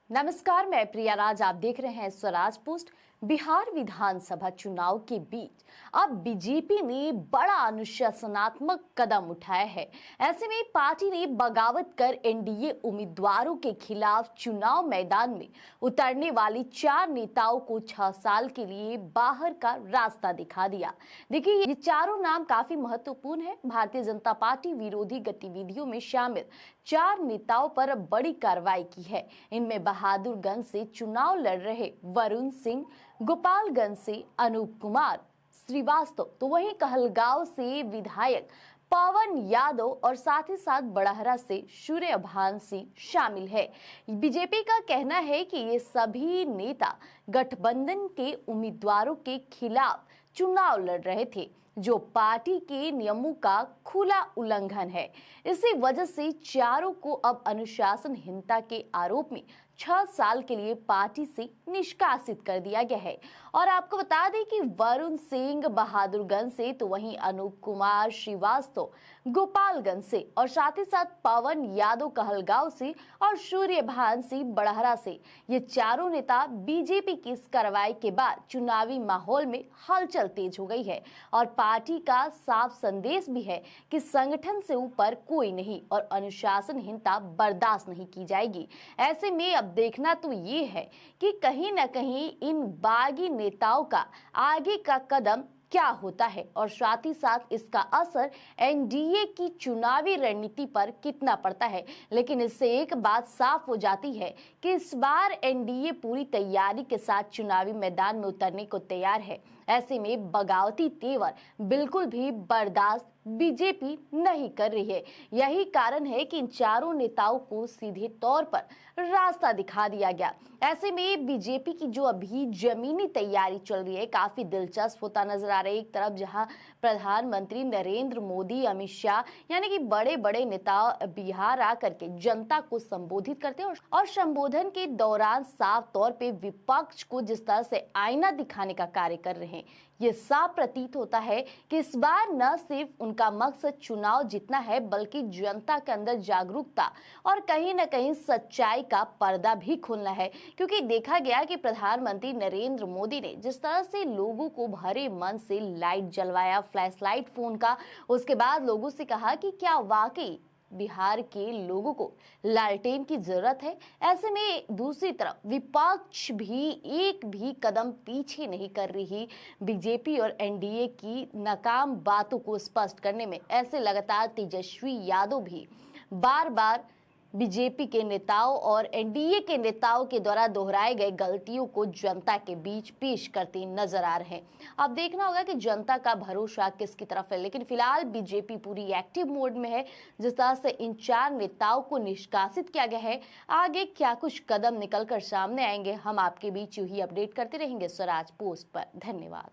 नमस्कार, मैं प्रिया राज। आप देख रहे हैं स्वराज पोस्ट। बिहार विधानसभा चुनाव के बीच अब बीजेपी ने बड़ा अनुशासनात्मक कदम उठाया है। ऐसे में पार्टी ने बगावत कर एनडीए उम्मीदवारों के खिलाफ चुनाव मैदान में उतरने वाली 4 नेताओं को 6 साल के लिए बाहर का रास्ता दिखा दिया। देखिए, ये चारों नाम काफी महत्वपूर्ण है। भारतीय जनता पार्टी विरोधी गतिविधियों में शामिल 4 नेताओं पर बड़ी कार्रवाई की है। इनमें बहादुरगंज से चुनाव लड़ रहे वरुण सिंह, गोपालगंज से अनूप कुमार श्रीवास्तव, तो वहीं कहलगांव से विधायक पवन यादव और साथ ही साथ बड़हरा से सूर्यभान सिंह शामिल है। बीजेपी का कहना है कि ये सभी नेता गठबंधन के उम्मीदवारों के खिलाफ चुनाव लड़ रहे थे, जो पार्टी के नियमों का खुला उल्लंघन है। इसी वजह से चारों को अब अनुशासनहीनता के आरोप में 6 साल के लिए पार्टी से निष्कासित कर दिया गया है। और आपको बता दें कि वरुण सिंह बहादुरगंज से, तो वहीं अनूप कुमार श्रीवास्तव गोपालगंज से और साथ ही साथ पवन यादव कहलगांव से और सूर्यभान सिंह बड़हरा से, ये चारों नेता बीजेपी की इस कार्रवाई के बाद चुनावी माहौल में हलचल तेज हो गई है। और पार्टी का साफ संदेश भी है कि संगठन से ऊपर कोई नहीं और अनुशासनहीनता बर्दाश्त नहीं की जाएगी। ऐसे में अब देखना तो ये है कि कहीं ना कहीं इन बागी नेताओं का आगे का कदम क्या होता है और साथ ही साथ इसका असर एनडीए की चुनावी रणनीति पर कितना पड़ता है। लेकिन इससे एक बात साफ हो जाती है कि इस बार एनडीए पूरी तैयारी के साथ चुनावी मैदान में उतरने को तैयार है। ऐसे में बगावती तेवर बिल्कुल भी बर्दाश्त बीजेपी नहीं कर रही है। यही कारण है कि इन चारों नेताओं को सीधे तौर पर रास्ता दिखा दिया गया। ऐसे में बीजेपी की जो अभी जमीनी तैयारी चल रही है, काफी दिलचस्प होता नजर आ रहा है। एक तरफ जहां प्रधानमंत्री नरेंद्र मोदी, अमित शाह यानी कि बड़े बड़े नेता बिहार आकर के जनता को संबोधित करते हैं और संबोधन के दौरान साफ तौर पे विपक्ष को जिस तरह से आईना दिखाने का कार्य कर रहे हैं, ये साफ प्रतीत होता है कि इस बार न सिर्फ उनका मकसद चुनाव जीतना है, बल्कि जनता के अंदर जागरूकता और कहीं न कहीं सच्चाई का पर्दा भी खोलना है। क्योंकि देखा गया कि प्रधानमंत्री नरेंद्र मोदी ने जिस तरह से लोगों को भरे मन से लाइट जलवाया, फ्लैश लाइट फोन का, उसके बाद लोगों से कहा कि क्या वाकई बिहार के लोगों को लालटेन की जरूरत है। ऐसे में दूसरी तरफ विपक्ष भी एक भी कदम पीछे नहीं कर रही बीजेपी और एनडीए की नाकाम बातों को स्पष्ट करने में। ऐसे लगातार तेजस्वी यादव भी बार बार बीजेपी के नेताओं और एनडीए के नेताओं के द्वारा दोहराए गए गलतियों को जनता के बीच पेश करते नजर आ रहे हैं। अब देखना होगा कि जनता का भरोसा किसकी तरफ है। लेकिन फिलहाल बीजेपी पूरी एक्टिव मोड में है। जिस तरह से इन 4 नेताओं को निष्कासित किया गया है, आगे क्या कुछ कदम निकलकर सामने आएंगे, हम आपके बीच यूं ही अपडेट करते रहेंगे स्वराज पोस्ट पर। धन्यवाद।